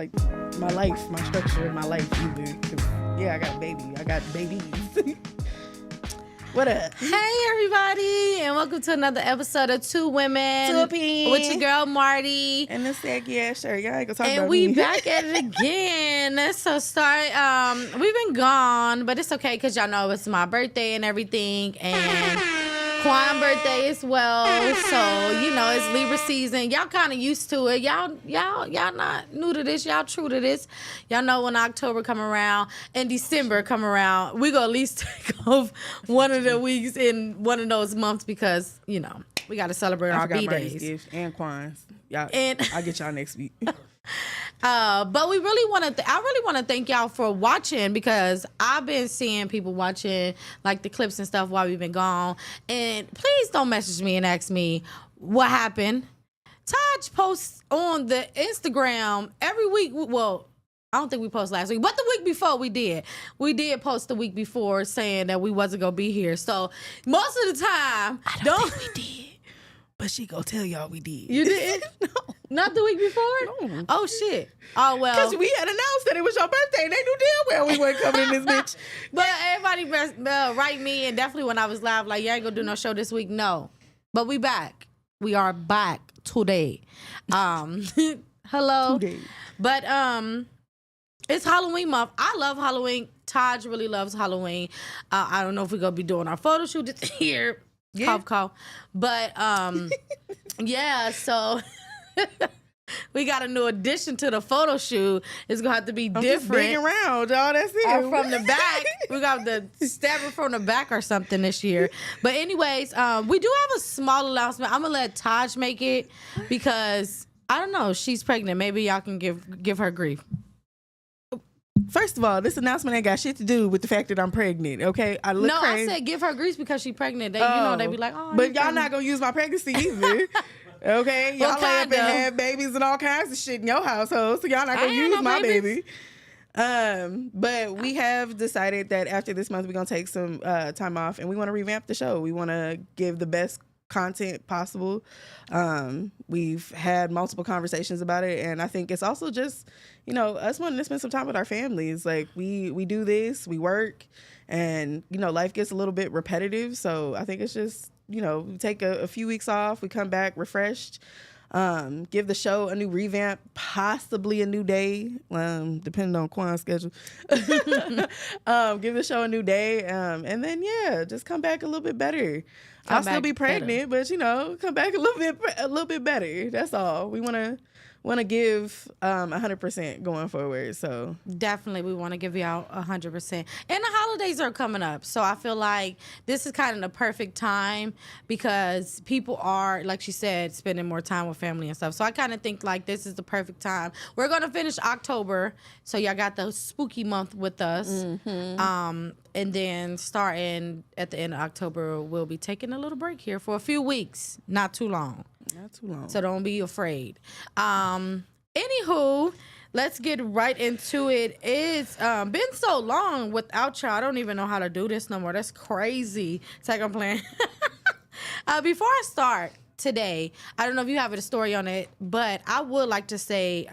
like my life, my structure in my life either. 'Cause, yeah, I got babies. What up? Hey everybody, and welcome to another episode of Two Women Two Opinion. with your girl Marty. And the saggy ass shirt. Y'all ain't gonna talk And about we me. back at it again. So we've been gone, but it's okay because y'all know it's my birthday and everything, and Quan birthday as well. So you know it's Libra season. Y'all kind of used to it. Y'all not new to this. Y'all true to this. Y'all know when October come around and December come around, we go at least take off one of the weeks in one of those months because you know we got to celebrate our B days and Quan's. Y'all, And- I'll get y'all next week. But we really want to. I really want to thank y'all for watching because I've been seeing people watching like the clips and stuff while we've been gone. And please don't message me and ask me what happened. Taj posts on the Instagram every week. Well, I don't think we posted last week, but the week before we did. We did post the week before saying that we wasn't gonna be here. So most of the time, I don't think we did. But she gonna tell y'all we did. You did? No. Not the week before? No. Oh shit. Oh well. Because we had announced that it was your birthday and they knew damn well we weren't coming in this bitch. But everybody write me, and definitely when I was live, like, you ain't gonna do no show this week. No. But we back. We are back today. Hello. Today. But it's Halloween month. I love Halloween. Taj really loves Halloween. I don't know if we're gonna be doing our photo shoot this year. Yeah. Cough, cough. But yeah, so we got a new addition to the photo shoot. It's gonna have to be I'm just big different. and round, y'all. That's it. From the back, we got the stabber from the back or something this year. But anyways, we do have a small announcement. I'm gonna let Taj make it because I don't know. She's pregnant. Maybe y'all can give her grief. First of all, this announcement ain't got shit to do with the fact that I'm pregnant, okay? I look crazy. I said give her grief because she's pregnant. They, you know, they be like, oh. But y'all not gonna use my pregnancy either. Okay? Y'all Well, lay up and kinda. have babies and all kinds of shit in your household, so y'all not I gonna ain't use no my babies. baby. But we have decided that after this month we're gonna take some time off and we wanna revamp the show. We wanna give the best content possible. We've had multiple conversations about it, and I think it's also just, you know, us wanting to spend some time with our families. Like we do this, we work, and you know, life gets a little bit repetitive. So I think it's just, you know, we take a few weeks off, we come back refreshed. Give the show a new revamp, possibly a new day, depending on Quan's schedule. Give the show a new day, and then yeah, just come back a little bit better. I'll still be pregnant, but you know, come back a little bit better. That's all. We want to give 100% going forward. So Definitely, we want to give y'all 100%. And the holidays are coming up, so I feel like this is kind of the perfect time because people are, like she said, spending more time with family and stuff. So I kind of think like this is the perfect time. We're gonna finish October, so y'all got the spooky month with us. Mm-hmm. And then starting at the end of October, we'll be taking a little break here for a few weeks, not too long. not too long. So don't be afraid. Anywho, let's get right into it. It's been so long without y'all. I don't even know how to do this no more. That's crazy. Second plan. Before I start today, I don't know if you have a story on it, but I would like to say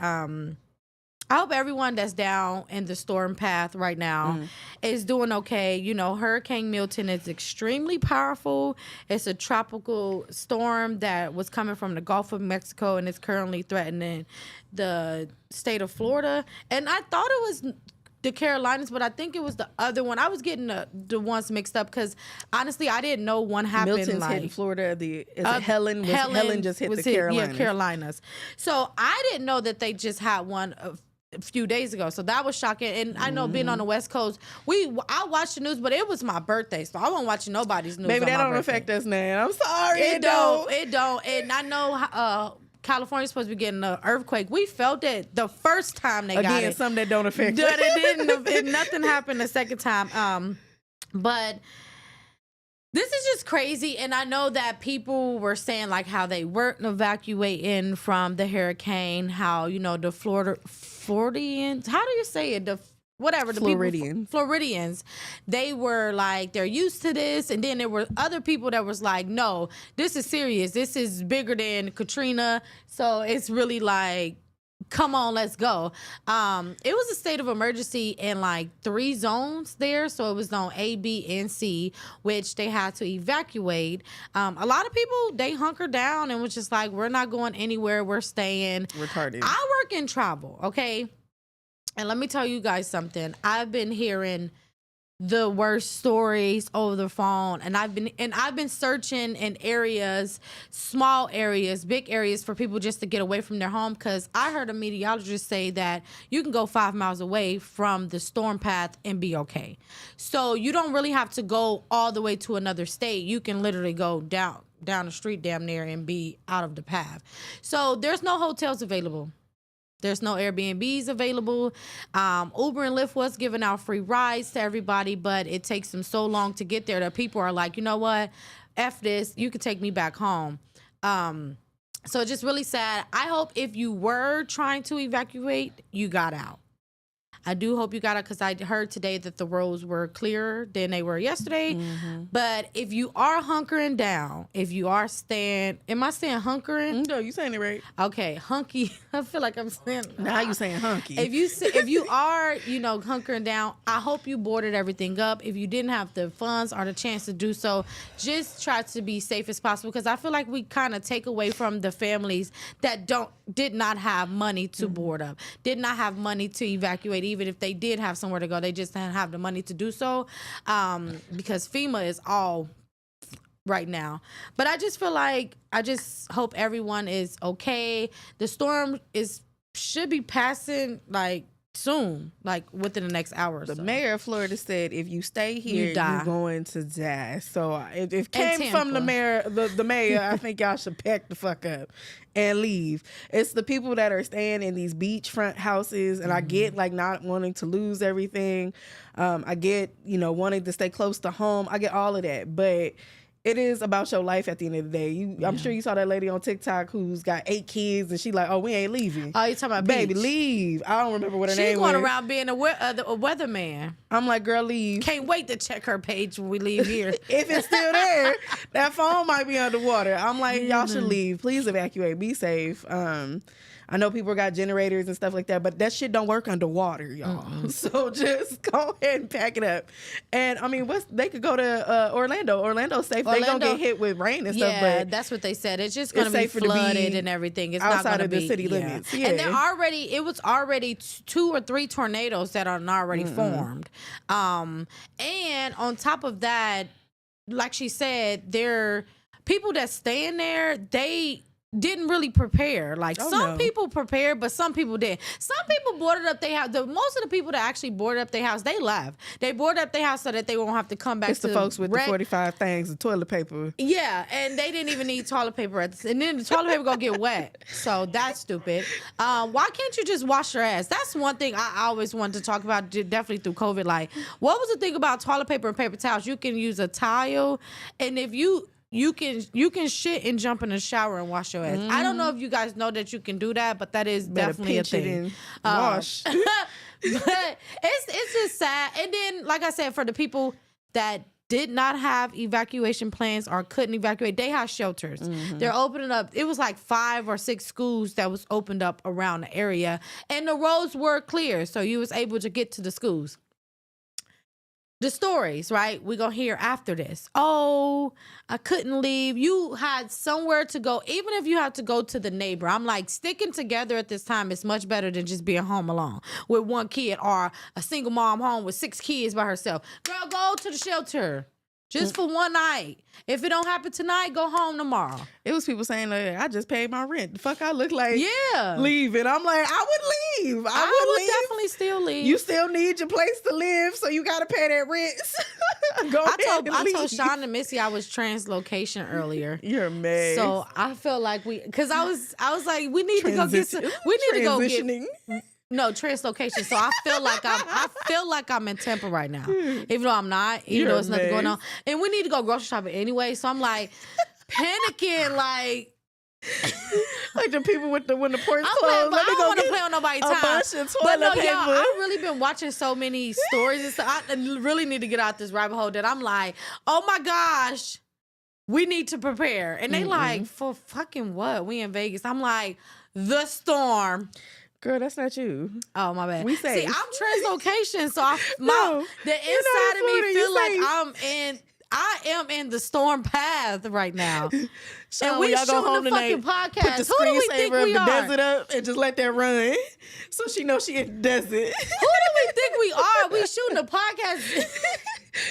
I hope everyone that's down in the storm path right now is doing okay. You know, Hurricane Milton is extremely powerful. It's a tropical storm that was coming from the Gulf of Mexico and is currently threatening the state of Florida. And I thought it was the Carolinas, but I think it was the other one. I was getting the ones mixed up because honestly, I didn't know one happened. Milton's like hitting Florida. Helen just hit the Carolinas. Yeah, Carolinas. So I didn't know that they just had one a few days ago, so that was shocking. And I know being on the West Coast, I watched the news, but it was my birthday, so I wasn't watching nobody's news. Maybe on that my don't birthday. affect us now. I'm sorry. It don't. And I know California's supposed to be getting an earthquake. We felt it the first time they got Again, it. something that don't affect But us. it didn't. Nothing happened the second time. But this is just crazy, and I know that people were saying like how they weren't evacuating from the hurricane, how, you know, the Floridians, how do you say it? The Floridians. Floridians, they were like, they're used to this, and then there were other people that was like, no, this is serious. This is bigger than Katrina, so it's really like come on, let's go. It was a state of emergency in like 3 zones there. So it was zone A, B, and C, which they had to evacuate. A lot of people, they hunkered down and was just like, we're not going anywhere. We're staying. Retarded. I work in travel, okay? And let me tell you guys something. I've been hearing the worst stories over the phone, and I've been searching in areas, small areas, big areas, for people just to get away from their home, because I heard a meteorologist say that you can go 5 miles away from the storm path and be okay. So you don't really have to go all the way to another state. You can literally go down the street damn near and be out of the path. So there's no hotels available. There's no Airbnbs available. Uber and Lyft was giving out free rides to everybody, but it takes them so long to get there that people are like, you know what? F this. You can take me back home. So it's just really sad. I hope if you were trying to evacuate, you got out. I do hope you got it, because I heard today that the roads were clearer than they were yesterday. Mm-hmm. But if you are hunkering down, if you are staying, am I saying hunkering? No, you saying it right. Okay, hunky. I feel like I'm saying. Now you saying hunky. If you are, hunkering down, I hope you boarded everything up. If you didn't have the funds or the chance to do so, just try to be safe as possible, because I feel like we kind of take away from the families that did not have money to board up, did not have money to evacuate. Even if they did have somewhere to go, they just didn't have the money to do so, because FEMA is all right now. But I just feel like, I just hope everyone is okay. The storm should be passing like soon, like within the next hour or so. The mayor of Florida said, if you stay here, you're going to die. So if it came from the mayor, I think y'all should pack the fuck up and leave. It's the people that are staying in these beachfront houses, and I get like not wanting to lose everything. I get, wanting to stay close to home. I get all of that, but it is about your life at the end of the day. I'm sure you saw that lady on TikTok who's got 8 kids, and she like, oh, we ain't leaving. Oh, you talking about baby, beach. leave. I don't remember what her name was. She's going around being a weatherman. I'm like, girl, leave. Can't wait to check her page when we leave here. If it's still there, that phone might be underwater. I'm like, y'all should leave. Please evacuate. Be safe. I know people got generators and stuff like that, but that shit don't work underwater, y'all. Mm-mm. So just go ahead and pack it up. And I mean, they could go to Orlando. Orlando's safe. They gonna get hit with rain and stuff, but that's what they said. It's just gonna be flooded and everything. It's outside not gonna of the city limits. Yeah. And it was already 2 or 3 tornadoes that are already formed. And on top of that, like she said, there people that stay in there, they didn't really prepare. Like some people prepared, but some people didn't. Some people boarded up their house. Most of the people that actually boarded up their house, they left. They boarded up their house so that they won't have to come back. It's the folks with the 45 things of toilet paper. Yeah, and they didn't even need toilet paper. And then the toilet paper gonna get wet. So that's stupid. Why can't you just wash your ass? That's one thing I always wanted to talk about, definitely through COVID. Like, what was the thing about toilet paper and paper towels? You can use a tile, and if you can shit and jump in the shower and wash your ass. I don't know if you guys know that you can do that, but that is definitely a thing. Wash. But it's just sad. And then, like I said, for the people that did not have evacuation plans or couldn't evacuate, they have shelters. They're opening up. It was like 5 or 6 schools that was opened up around the area, and the roads were clear, so you was able to get to the schools. The stories, right? We're going to hear after this. Oh, I couldn't leave. You had somewhere to go. Even if you have to go to the neighbor. I'm like, sticking together at this time is much better than just being home alone with 1 kid, or a single mom home with 6 kids by herself. Girl, go to the shelter. Just for one night. If it don't happen tonight, go home tomorrow. It was people saying, like, I just paid my rent. The fuck I look like leaving. I'm like, I would leave. I would definitely still leave. You still need your place to live, so you got to pay that rent. I told Sean and Missy I was translocation earlier. You're mad. So I felt like because I was like, we need to go get some. We need to go get. No, translocation. So I feel like I'm in Tampa right now, even though I'm not. Even though there's nothing going on, and we need to go grocery shopping anyway. So I'm like panicking, like the people when the port's closed. I don't want to play on nobody's time. But no, y'all, I've really been watching so many stories and stuff. I really need to get out this rabbit hole that I'm like, oh my gosh, we need to prepare. And they like, for fucking what? We in Vegas. I'm like, the storm. Girl, that's not you. Oh, my bad. We See, safe. I'm translocation, so No, the you're inside not of me Florida, feel you like safe. I am in the storm path right now. Sean, And when we y'all go shooting home the fucking tonight, podcast. put the Who do we think screensaver of we the are? desert up and just let that run, so she knows she in the desert. Who do we think we are? We shooting a podcast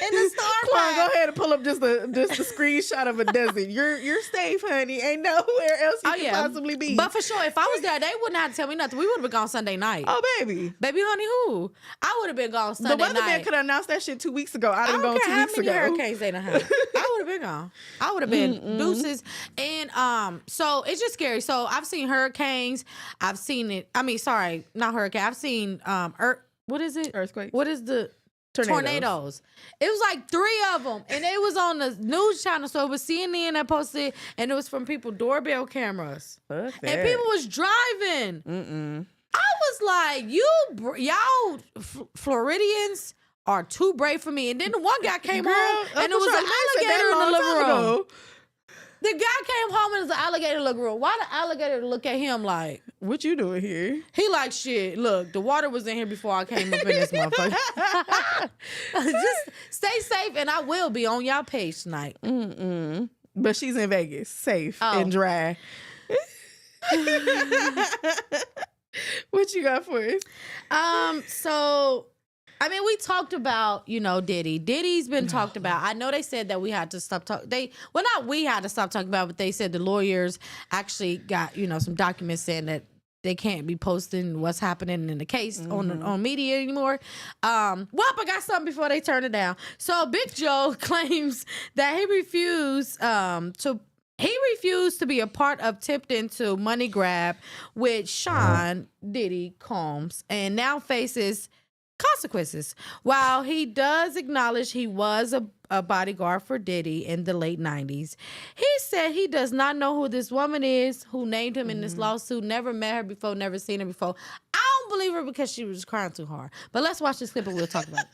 in the storm Quan, go path. ahead and pull up just a screenshot of a desert. You're safe, honey. Ain't nowhere else you can possibly be. But for sure, if I was there, they wouldn't have to tell me nothing. We would have been gone Sunday night. Oh, baby. Baby, honey, who? I would have been gone Sunday The night. weatherman could have announced that shit 2 weeks ago. I I didn't don't go care 2 how weeks many ago. hurricanes they done had. I would have been gone. I would have been deuces. And so it's just scary. So I've seen hurricanes. I've seen it. I mean, sorry, not hurricane. I've seen what is it? Earthquakes. What is the tornadoes? It was like 3 of them, and it was on the news channel. So it was CNN that posted, and it was from people doorbell cameras, Fuck that. and people was driving. I was like, y'all Floridians are too brave for me. And then the one guy came home, and it was an alligator in the living room. The guy came home and there's an alligator in the living room. Why the alligator look at him like, What you doing here? he like, shit, look, the water was in here before I came up in this motherfucker. Just stay safe, and I will be on y'all page tonight. But she's in Vegas, safe and dry. What you got for us? So, I mean, we talked about, Diddy. Diddy's been talked about. I know they said that we had to stop talking. Not we had to stop talking about it, but they said the lawyers actually got, some documents saying that they can't be posting what's happening in the case on media anymore. I got something before they turn it down. So Big Joe claims that he refused to be a part of tipped into money grab with Sean Diddy Combs, and now faces consequences. While he does acknowledge he was a bodyguard for Diddy in the late 90s, he said he does not know who this woman is who named him in this lawsuit, never met her before, never seen her before. I don't believe her because she was crying too hard. But let's watch this clip and we'll talk about it.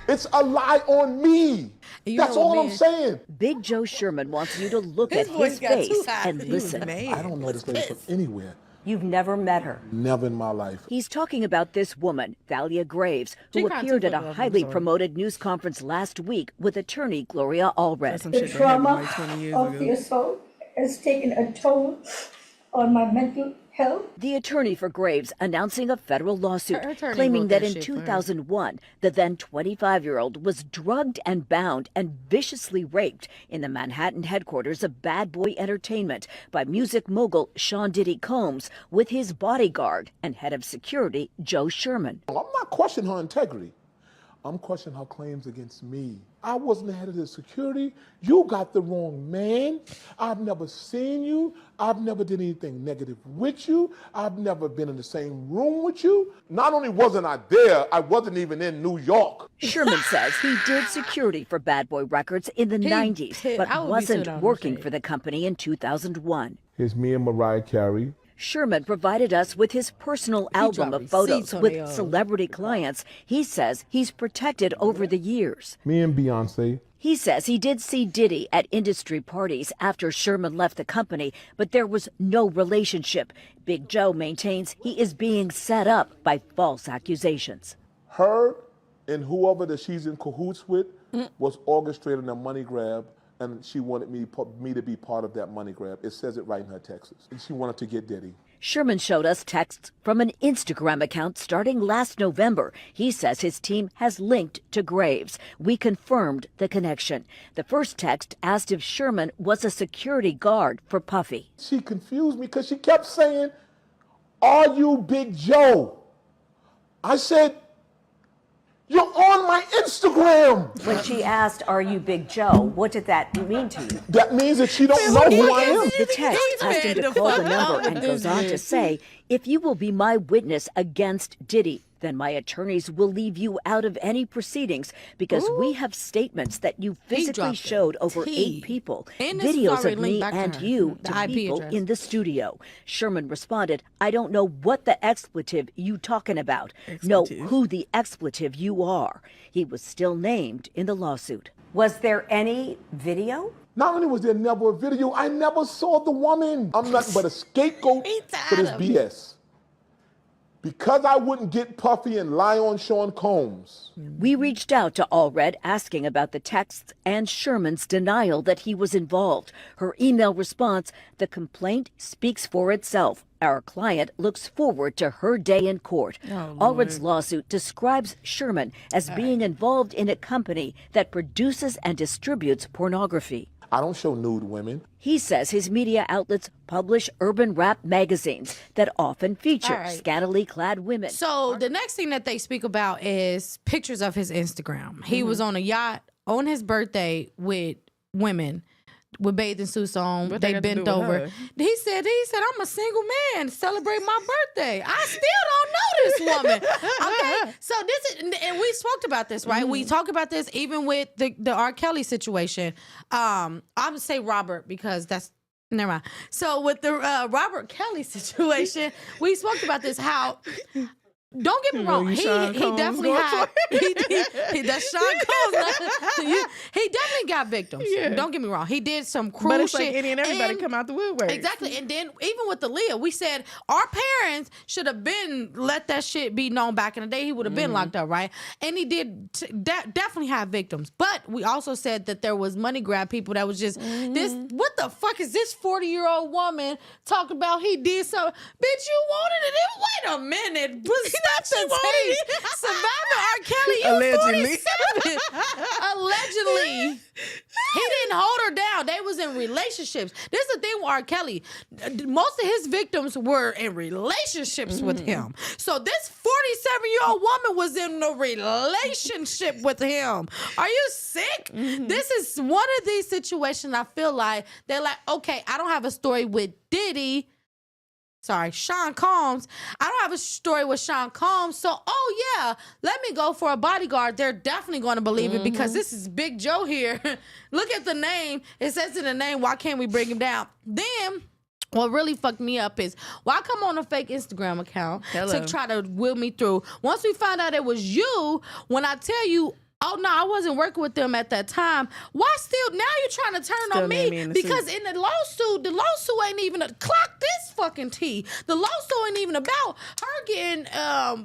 It's a lie on me. You That's know what, all I'm man? saying. Big Joe Sherman wants you to look His at voice his got too face high. and He was listen. I don't know this lady from anywhere. You've never met her. Never in my life. He's talking about this woman, Thalia Graves, She who cried appeared too, at a but I'm highly sorry. promoted news conference last week with attorney Gloria Allred. Some The shit that happened trauma like 20 years of the ago. assault has taken a toll on my mental health. The attorney for Graves announcing a federal lawsuit Her attorney claiming wrote that that in shit for her. 2001, the then 25-year-old was drugged and bound and viciously raped in the Manhattan headquarters of Bad Boy Entertainment by music mogul Sean Diddy Combs with his bodyguard and head of security Joe Sherman. I'm not questioning her integrity. I'm questioning her claims against me. I wasn't the head of the security. You got the wrong man. I've never seen you. I've never did anything negative with you. I've never been in the same room with you. Not only wasn't I there, I wasn't even in New York. Sherman says he did security for Bad Boy Records in the 90s, I but would be so wasn't down with working shade. for the company in 2001. Here's me and Mariah Carey. Sherman provided us with his personal album dropped of photos receipts on they, with celebrity clients he says he's protected over the years. Me and Beyonce. He says he did see Diddy at industry parties after Sherman left the company, but there was no relationship. Big Joe maintains he is being set up by false accusations. Her and whoever that she's in cahoots with was orchestrating a money grab, and she wanted me to be part of that money grab. It says it right in her texts. And she wanted to get Diddy. Sherman showed us texts from an Instagram account starting last November. He says his team has linked to Graves. We confirmed the connection. The first text asked if Sherman was a security guard for Puffy. She confused me because she kept saying, "Are you Big Joe?" I said, "You're on my Instagram." When she asked, "Are you Big Joe?" what did that mean to you? That means that she don't know who I am. The text asked him to call the number and goes on to say, if you will be my witness against Diddy, then my attorneys will leave you out of any proceedings because we have statements that you physically dropped it. showed over T. 8 people, And this is videos already of linked me back to and her, you the to IP people address. in the studio. Sherman responded, I don't know what the expletive you talking about. Know Expletive. who the expletive you are. He was still named in the lawsuit. Was there any video? Not only was there never a video, I never saw the woman. I'm nothing but a scapegoat for this BS. Because I wouldn't get puffy and lie on Sean Combs. We reached out to Allred asking about the texts and Sherman's denial that he was involved. Her email response, the complaint speaks for itself. Our client looks forward to her day in court. Allred's lawsuit describes Sherman as being involved in a company that produces and distributes pornography. I don't show nude women. He says his media outlets publish urban rap magazines that often feature All right. scantily clad women. So the next thing that they speak about is pictures of his Instagram. He was on a yacht on his birthday with women with bathing suits on. What they They got to do bent with over. her? He said, I'm a single man celebrate my birthday. I still don't know this woman. Okay. So this is, and we spoke about this, right? We talked about this even with the R. Kelly situation. I'm gonna say Robert because that's never mind. So with the Robert Kelly situation, we spoke about this. How don't get me wrong, you he Sean Combs definitely going had for that's Sean Combs. He definitely got victims. Yeah. Don't get me wrong, he did some cruel But it's shit. like any and everybody come out the woodwork. Exactly. And then even with the Leah, we said our parents should have been let that shit be known back in the day. He would have been locked up, right? And he did definitely have victims. But we also said that there was money grab people that was just this. What the fuck is this 40-year-old woman talking about? He did something. Bitch, you wanted it. Wait a minute. Stop the tape. Survivor R. Kelly, you Allegedly. 47. Allegedly. He didn't hold her down. They was in relationships. This is the thing with R. Kelly. Most of his victims were in relationships with him. So this 47-year-old woman was in a relationship with him. Are you sick? This is one of these situations I feel like they're like, okay, I don't have a story with Sean Combs. I don't have a story with Sean Combs. So, let me go for a bodyguard. They're definitely going to believe it because this is Big Joe here. Look at the name. It says in the name, why can't we bring him down? Then, what really fucked me up is, why come on a fake Instagram account to try to wheel me through? Once we found out it was you, when I tell you, oh no, I wasn't working with them at that time. Why still now you're trying to turn Still on name me? me in the Because suit. in the lawsuit ain't even clock this fucking tea. The lawsuit ain't even about her getting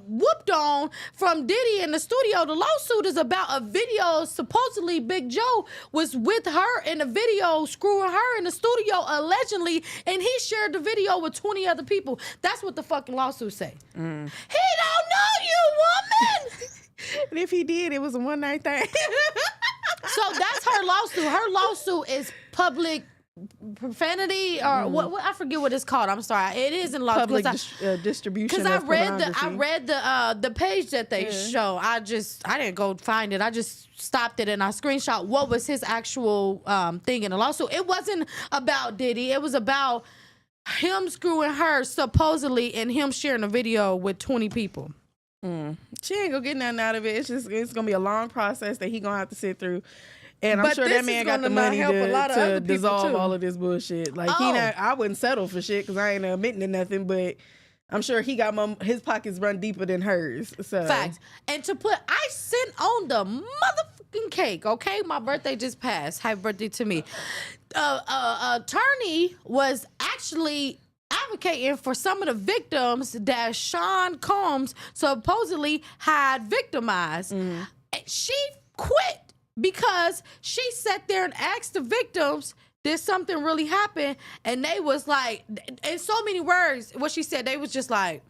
whooped on from Diddy in the studio. The lawsuit is about a video. Supposedly Big Joe was with her in the video, screwing her in the studio allegedly, and he shared the video with 20 other people. That's what the fucking lawsuit say. He don't know you, woman. And if he did, it was a one night thing. So that's her lawsuit. Her lawsuit is public profanity or what I forget what it's called. I'm sorry. It is in law. Public distribution. Because I of read the page that they show. I didn't go find it. I just stopped it and I screenshot what was his actual thing in the lawsuit. It wasn't about Diddy. It was about him screwing her supposedly and him sharing a video with 20 people. She ain't gonna get nothing out of it. It's gonna be a long process that he gonna have to sit through. And I'm But sure this that man is got the gonna not money help a lot of to other people, dissolve too. all of this bullshit. Like Oh. I wouldn't settle for shit because I ain't admitting to nothing. But I'm sure he got his pockets run deeper than hers. So Facts. And to put icing on the motherfucking cake, okay? My birthday just passed. Happy birthday to me. Attorney was actually advocating for some of the victims that Sean Combs supposedly had victimized. And she quit because she sat there and asked the victims, did something really happen? And they was like, in so many words, what she said, they was just like,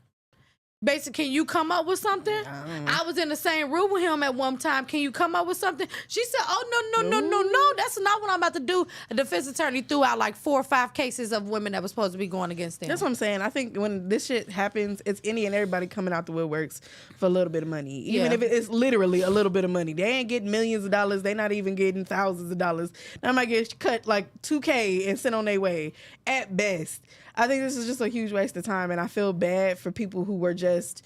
basically, can you come up with something? I was in the same room with him at one time. Can you come up with something? She said, oh, no. That's not what I'm about to do. A defense attorney threw out like 4 or 5 cases of women that were supposed to be going against them. that's what I'm saying. I think when this shit happens, it's any and everybody coming out the woodworks for a little bit of money. Even Yeah. if it's literally a little bit of money. They ain't getting millions of dollars. They not even getting thousands of dollars. They might get cut like $2K and sent on their way at best. I think this is just a huge waste of time, and I feel bad for people who were just,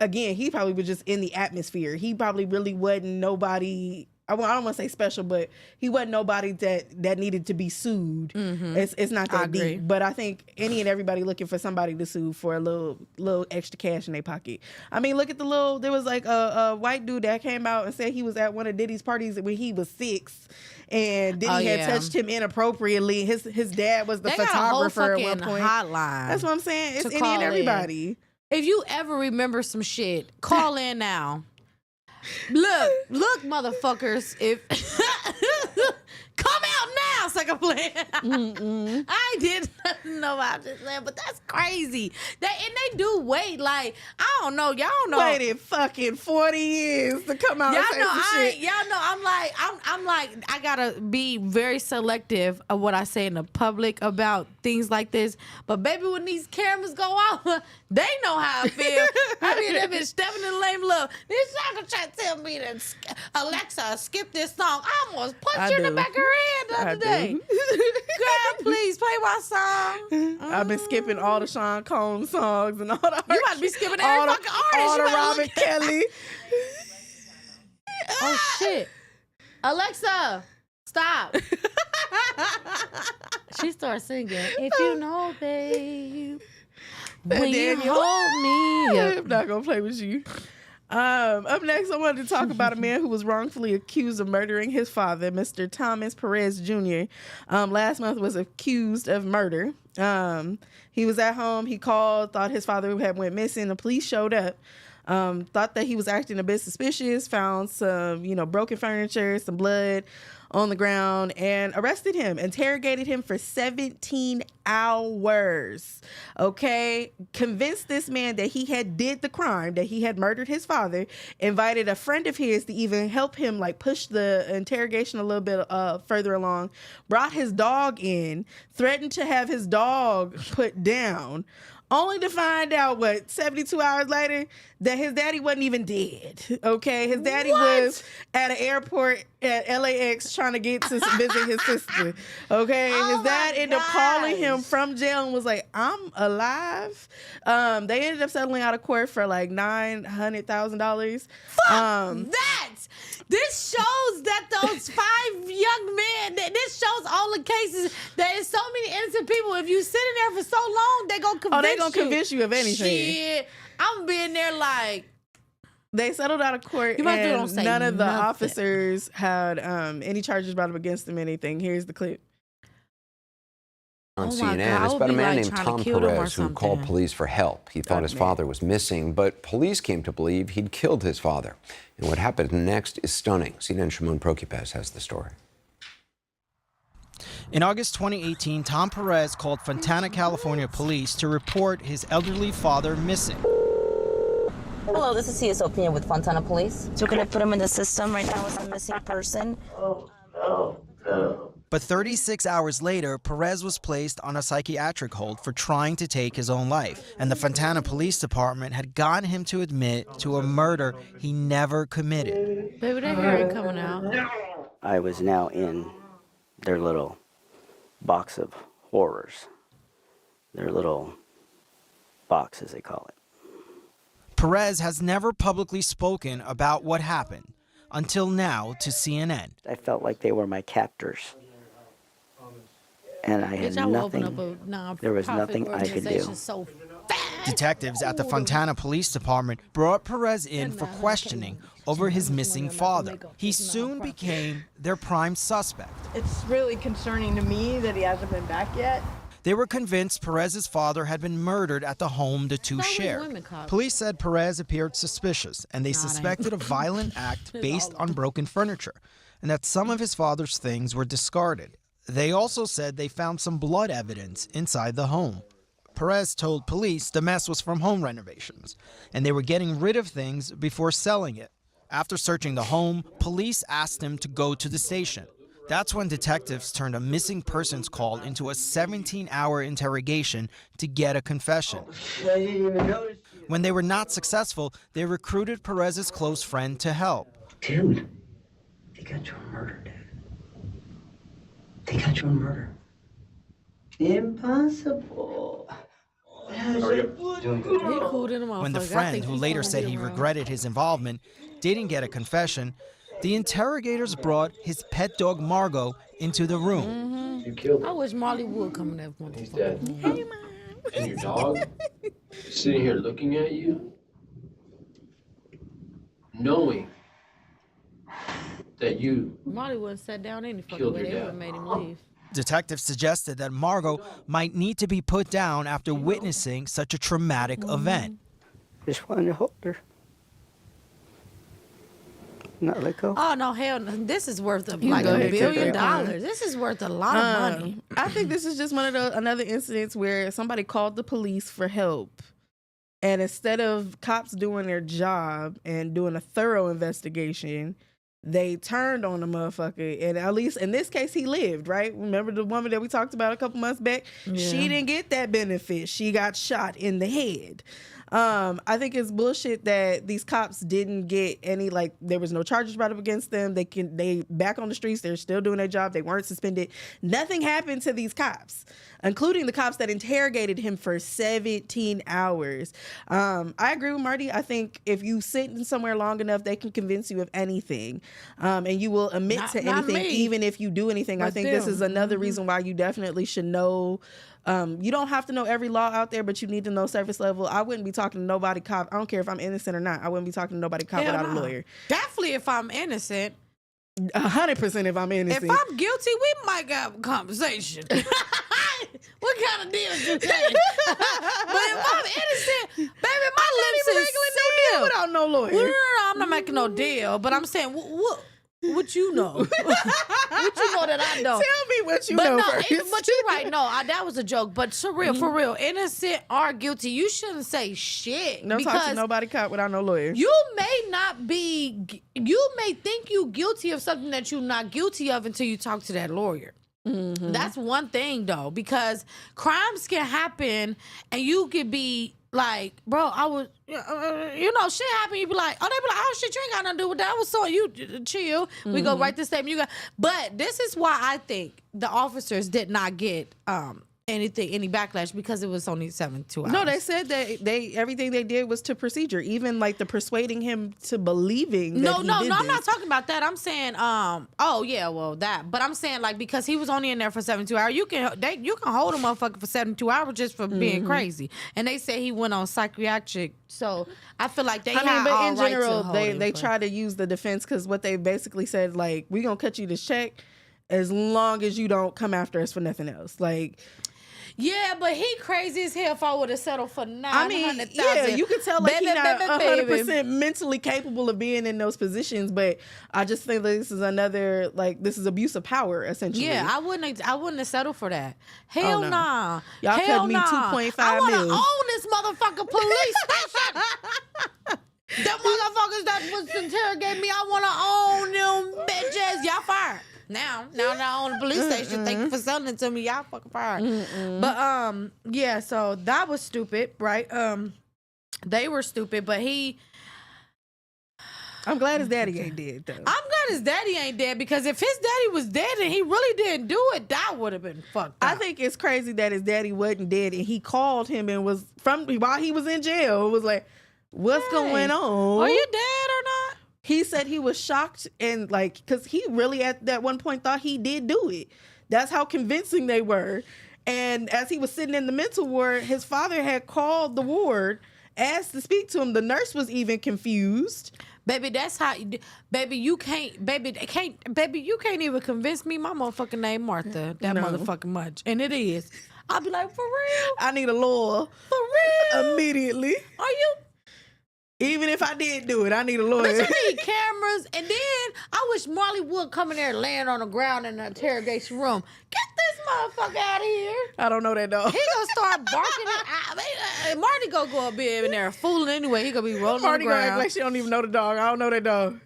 again, he probably was just in the atmosphere. He probably really wasn't nobody I don't want to say special, but he wasn't nobody that needed to be sued. It's not that deep. But I think any and everybody looking for somebody to sue for a little extra cash in their pocket. I mean, look at there was like a white dude that came out and said he was at one of Diddy's parties when he was 6. And Diddy had touched him inappropriately. His dad was the photographer at one point. Hotline. That's what I'm saying. It's any and everybody. If you ever remember some shit, call in now. Look, motherfuckers. If come out now, second plan. I did nothing know about this, but that's crazy. They do wait. Like, I don't know. Y'all know. Waited fucking 40 years to come out and say some shit. Y'all know. I'm like, I gotta be very selective of what I say in the public about things like this. But baby, when these cameras go off, they know how I feel. I mean, that bitch stepping in the lane of love. This sucker trying to tell me that Alexa, skip this song. I almost punched you in the back of her head the other day. Girl, please play my song. I've been skipping all the Sean Combs songs and all the You about to be skipping every fucking artist. All the Robin Kelly. Oh shit. Alexa, stop. She starts singing. If you know, babe, when you hold me up. I'm not gonna play with you. Up next, I wanted to talk about a man who was wrongfully accused of murdering his father, Mr. Thomas Perez Jr. Last month was accused of murder. He was at home. He called, thought his father had went missing. The police showed up. Thought that he was acting a bit suspicious, found some, broken furniture, some blood on the ground, and arrested him, interrogated him for 17 hours. Okay. Convinced this man that he had did the crime, that he had murdered his father, invited a friend of his to even help him push the interrogation a little bit further along, brought his dog in, threatened to have his dog put down, only to find out 72 hours later that his daddy wasn't even dead. Okay, his daddy was at an airport at LAX trying to get to visit his sister. Okay, his dad ended up calling him from jail and was like, "I'm alive." They ended up settling out of court for $900,000. That. This shows that those 5 young men, this shows all the cases that there's so many innocent people. If you sit in there for so long, they're going to convince you. Oh, they're going to convince you of anything. Shit. I'm being there like. They settled out of court and none of the officers had any charges brought up against them, anything. Here's the clip. On CNN, it's about a man named Tom Perez who called police for help. He thought his father was missing, but police came to believe he'd killed his father. And what happened next is stunning. CNN Shimon Prokupecz has the story. In August 2018, Tom Perez called Fontana, California police to report his elderly father missing. Hello, this is CSOP with Fontana Police. So can I put him in the system right now as a missing person? But 36 hours later, Perez was placed on a psychiatric hold for trying to take his own life. And the Fontana Police Department had gotten him to admit to a murder he never committed. Baby, that hair ain't coming out. I was now in their little box of horrors. Their little box, as they call it. Perez has never publicly spoken about what happened until now to CNN. I felt like they were my captors. And I had nothing, there was nothing I could do. Detectives at the Fontana Police Department brought Perez in for questioning over his missing father. He soon became their prime suspect. It's really concerning to me that he hasn't been back yet. They were convinced Perez's father had been murdered at the home the two shared. Police said Perez appeared suspicious, and they suspected a violent act based on broken furniture, and that some of his father's things were discarded. They also said they found some blood evidence inside the home. Perez told police the mess was from home renovations, and they were getting rid of things before selling it. After searching the home, police asked him to go to the station. That's when detectives turned a missing persons call into a 17-hour interrogation to get a confession. When they were not successful, they recruited Perez's close friend to help. Dude, they got you on murder, dude. They got you on murder. Impossible. When the friend, who later said he regretted his involvement, didn't get a confession, The interrogators brought his pet dog Margot into the room. You killed him. I wish Marley would come in there. He's dead. Hey, Mom. And your dog sitting here looking at you, knowing that you Marley wouldn't sat down any fucking killed way. your They would dad. have made him leave. Detectives suggested that Margot might need to be put down after witnessing such a traumatic event. Just wanted to hold her. Not let go. Oh no, hell no. This is worth You like go $1 ahead, billion. take her. This is worth a lot of money. I think this is just one of the another incidents where somebody called the police for help. And instead of cops doing their job and doing a thorough investigation, they turned on the motherfucker. And at least in this case, he lived, right? Remember the woman that we talked about a couple months back? Yeah. She didn't get that benefit. She got shot in the head. I think it's bullshit that these cops didn't get any, like, there was no charges brought up against them. They back on the streets. They're still doing their job. They weren't suspended. Nothing happened to these cops, including the cops that interrogated him for 17 hours. I agree with Marty. I think if you sit in somewhere long enough, they can convince you of anything. And you will admit to not anything, me. even if you do anything. I But think this them. is another reason why you definitely should know. You don't have to know every law out there, but you need to know surface level. I wouldn't be talking to nobody cop. I don't care if I'm innocent or not. I wouldn't be talking to nobody cop Hell without no. a lawyer. Definitely if I'm innocent. 100% if I'm innocent. If I'm guilty, we might have a conversation. What kind of deal is this? But if I'm innocent, baby, my lips is sealed. without no lawyer. No, I'm not making no deal. But I'm saying, what you know? What you know that I don't? Tell me what you but know no, first. But you're right. No, that was a joke. But for real, innocent or guilty, you shouldn't say shit. No talk to nobody cop without no lawyer. You may not be, you may think you guilty of something that you're not guilty of until you talk to that lawyer. Mm-hmm. That's one thing though, because crimes can happen and you could be like, bro, I was, shit happen. You be like, they be like, oh shit, you ain't got nothing to do with that. I was so you chill. We go write this statement. You got, but this is why I think the officers did not get any backlash because it was only 72 hours. No, they said that everything they did was to procedure, even like the persuading him to believing. No, that he did I'm not this. talking about that. I'm saying, that. But I'm saying like because he was only in there for 72 hours, you can hold a motherfucker for 72 hours just for being crazy. And they say he went on psychiatric. So I feel like they. But in general, they try. try to use the defense because what they basically said, like, we gonna cut you this check as long as you don't come after us for nothing else, like. Yeah, but he crazy as hell if I would have settled for 900,000. Yeah, you can tell like he's not baby. 100% mentally capable of being in those positions, but I just think that this is abuse of power, essentially. Yeah, I wouldn't have settled for that. Hell no. nah. Y'all Hell cut me nah. 2.5 I want to mil. own this motherfucking police station. Them motherfuckers that was interrogating me, I want to own them bitches. Y'all fired. Now I own the police station. Thank you for selling it to me. Y'all fucking fired. But yeah, so that was stupid, right? They were stupid, but I'm glad his daddy ain't dead though. I'm glad his daddy ain't dead because if his daddy was dead and he really didn't do it, that would have been fucked up. I think it's crazy that his daddy wasn't dead and he called him and was while he was in jail, was like, what's going on? Are you dead or not? He said he was shocked and like, because he really at that one point thought he did do it. That's how convincing they were. And as he was sitting in the mental ward, his father had called the ward, asked to speak to him. The nurse was even confused. Baby, that's how. Baby, you can't. Baby, you can't even convince me. My motherfucking name Martha. That motherfucking much, and it is. I'll be like, for real. I need a lawyer for real immediately. Are you? Even if I did do it, I need a lawyer. But you need cameras, and then I wish Marley would come in there and land on the ground in the interrogation room. Get this motherfucker out of here. I don't know that dog. He gonna start barking. Marty gonna go up in there fooling anyway. He gonna be rolling Marty on the gonna ground. act like she don't even know the dog. I don't know that dog.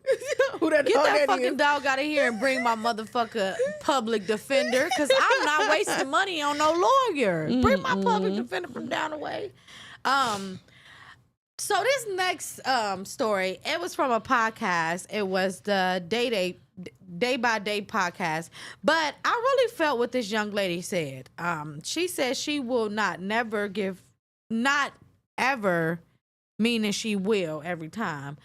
Who that Get dog that is? fucking dog out of here and bring my motherfucker public defender, because I'm not wasting money on no lawyer. Bring my public defender from down the way. So this next story, it was from a podcast. It was the Day by Day podcast. But I really felt what this young lady said. She said she will not ever, meaning she will every time,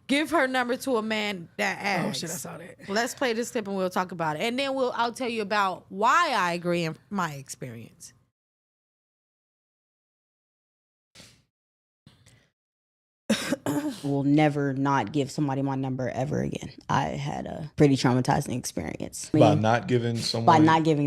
give her number to a man that asks. Oh shit, I saw that. Let's play this clip and we'll talk about it. And then I'll tell you about why I agree in my experience. Will never not give somebody my number ever again. I had a pretty traumatizing experience. By not giving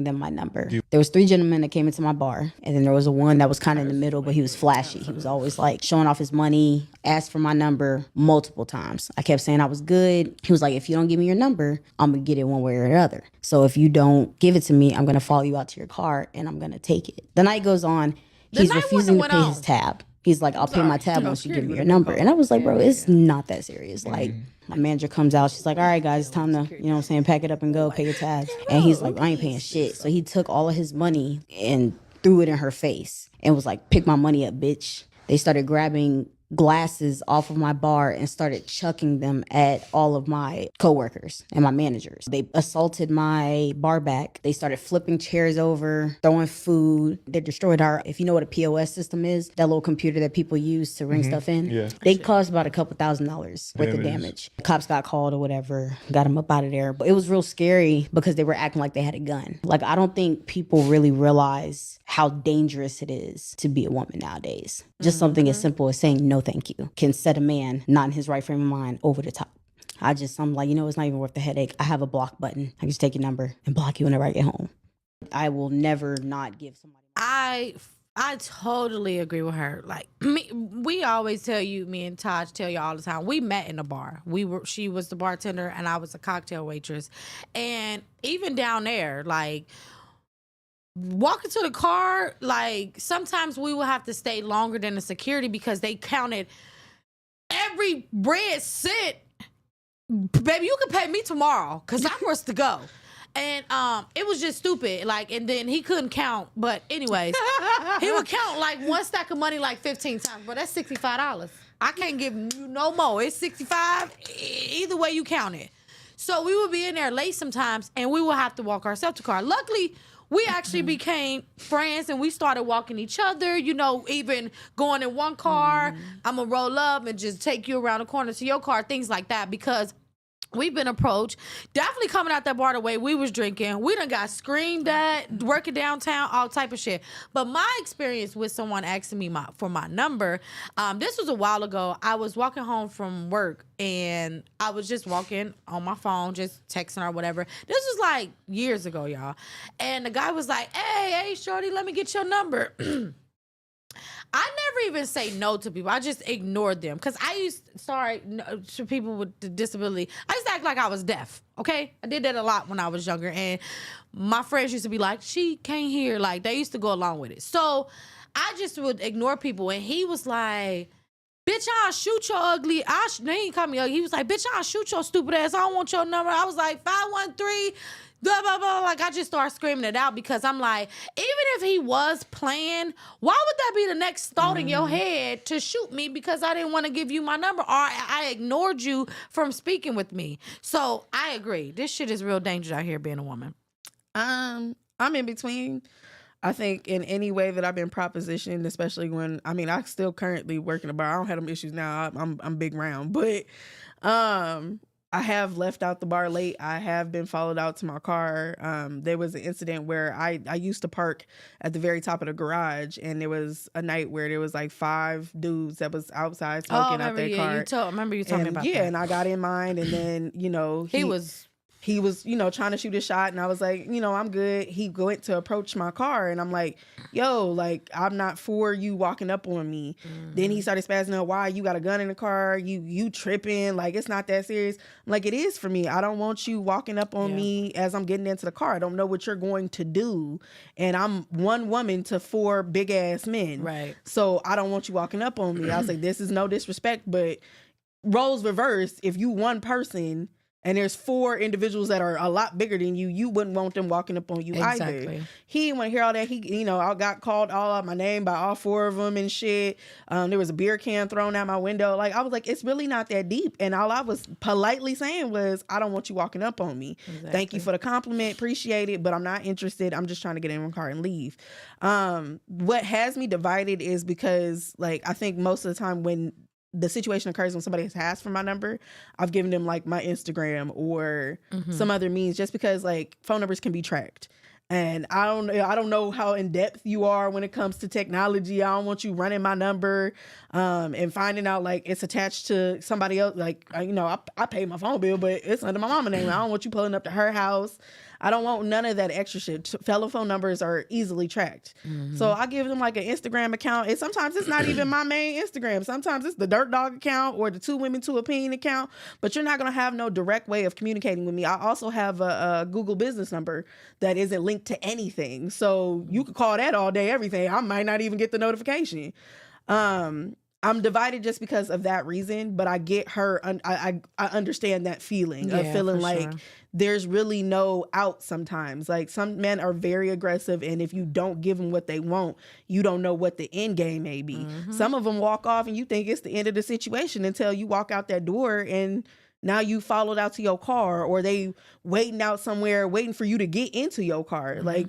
them my number. There was 3 gentlemen that came into my bar, and then there was one that was kind of in the middle, but he was flashy. He was always like showing off his money, asked for my number multiple times. I kept saying I was good. He was like, if you don't give me your number, I'm gonna get it one way or the other. So if you don't give it to me, I'm gonna follow you out to your car and I'm gonna take it. The night goes on, he's refusing to pay his tab. He's like, I'll pay my tab once you give me your number. And I was like, bro, it's not that serious. Like, my manager comes out. She's like, all right, guys, it's time to, you know what I'm saying, pack it up and go, pay your tabs. And he's like, I ain't paying shit. So he took all of his money and threw it in her face and was like, pick my money up, bitch. They started grabbing glasses off of my bar and started chucking them at all of my coworkers and my managers. They assaulted my bar back. They started flipping chairs over, throwing food. They destroyed if you know what a POS system is, that little computer that people use to ring stuff in. Yeah. They caused about a couple $1,000s worth of damage. The cops got called or whatever, got them up out of there. But it was real scary because they were acting like they had a gun. Like, I don't think people really realize how dangerous it is to be a woman nowadays. Just something as simple as saying no thank you can set a man not in his right frame of mind over the top. I'm like, it's not even worth the headache. I have a block button. I can just take your number and block you whenever I get home. I will never not give somebody. I totally agree with her. Like, we always tell you, me and Taj tell you all the time, we met in a bar. She was the bartender and I was a cocktail waitress. And even down there, like, walking to the car, like, sometimes we would have to stay longer than the security because they counted every red cent. Baby, you can pay me tomorrow because I'm supposed to go. And it was just stupid. Like, and then he couldn't count. But anyways, he would count like one stack of money like 15 times. But that's $65. I can't give you no more. It's 65 either way you count it. So we would be in there late sometimes and we would have to walk ourselves to car. Luckily, we actually became friends and we started walking each other, even going in one car. I'm going to roll up and just take you around the corner to your car, things like that, because we've been approached. Definitely coming out that bar the way we was drinking. We done got screamed at, working downtown, all type of shit. But my experience with someone asking me for my number, this was a while ago. I was walking home from work and I was just walking on my phone, just texting or whatever. This was like years ago, y'all. And the guy was like, hey, shorty, let me get your number. I never even say no to people. I just ignored them. Because to people with the disability, I used to act like I was deaf, okay? I did that a lot when I was younger. And my friends used to be like, she can't hear. Like, they used to go along with it. So I just would ignore people. And he was like, bitch, I'll shoot your ugly. They ain't call me ugly. He was like, bitch, I'll shoot your stupid ass. I don't want your number. I was like, 513. Blah, blah, blah. Like, I just started screaming it out because I'm like, even if he was playing, why would that be the next thought in your head to shoot me because I didn't want to give you my number or I ignored you from speaking with me? So I agree. This shit is real dangerous out here being a woman. I'm in between. I think in any way that I've been propositioned, especially when, I still currently work in a bar. I don't have them issues now. I'm big round, but I have left out the bar late. I have been followed out to my car. There was an incident where I used to park at the very top of the garage, and there was a night where there was like 5 dudes that was outside smoking out their car. I remember you told me about that. Yeah, and I got in mine, and then, he was, trying to shoot a shot, and I was like, I'm good. He went to approach my car, and I'm like, yo, like, I'm not for you walking up on me. Then he started spazzing out, why? You got a gun in the car? You tripping? Like, it's not that serious. I'm like, it is for me. I don't want you walking up on me as I'm getting into the car. I don't know what you're going to do. And I'm one woman to 4 big-ass men. Right. So I don't want you walking up on me. I was like, this is no disrespect, but roles reversed. If you one person and there's 4 individuals that are a lot bigger than you, you wouldn't want them walking up on you either. He didn't want to hear all that. I got called all out my name by all 4 of them and shit. There was a beer can thrown out my window. Like, I was like, it's really not that deep. And all I was politely saying was, I don't want you walking up on me. Exactly. Thank you for the compliment. Appreciate it, but I'm not interested. I'm just trying to get in my car and leave. What has me divided is because, like, I think most of the time when the situation occurs when somebody has asked for my number, I've given them like my Instagram or some other means, just because like phone numbers can be tracked. And I don't know how in depth you are when it comes to technology. I don't want you running my number and finding out like it's attached to somebody else. Like, I pay my phone bill, but it's under my mama's name. I don't want you pulling up to her house. I don't want none of that extra shit. Fellow phone numbers are easily tracked. So I give them like an Instagram account. And sometimes it's not even my main Instagram. Sometimes it's the Dirt Dog account or the Two Women Two Opinion account. But you're not going to have no direct way of communicating with me. I also have a Google business number that isn't linked to anything. So you could call that all day, everything. I might not even get the notification. I'm divided just because of that reason, but I get her. I understand that feeling of feeling like there's really no out sometimes. Like some men are very aggressive, and if you don't give them what they want, you don't know what the end game may be. Some of them walk off and you think it's the end of the situation until you walk out that door and now you followed out to your car, or they waiting out somewhere waiting for you to get into your car. Like,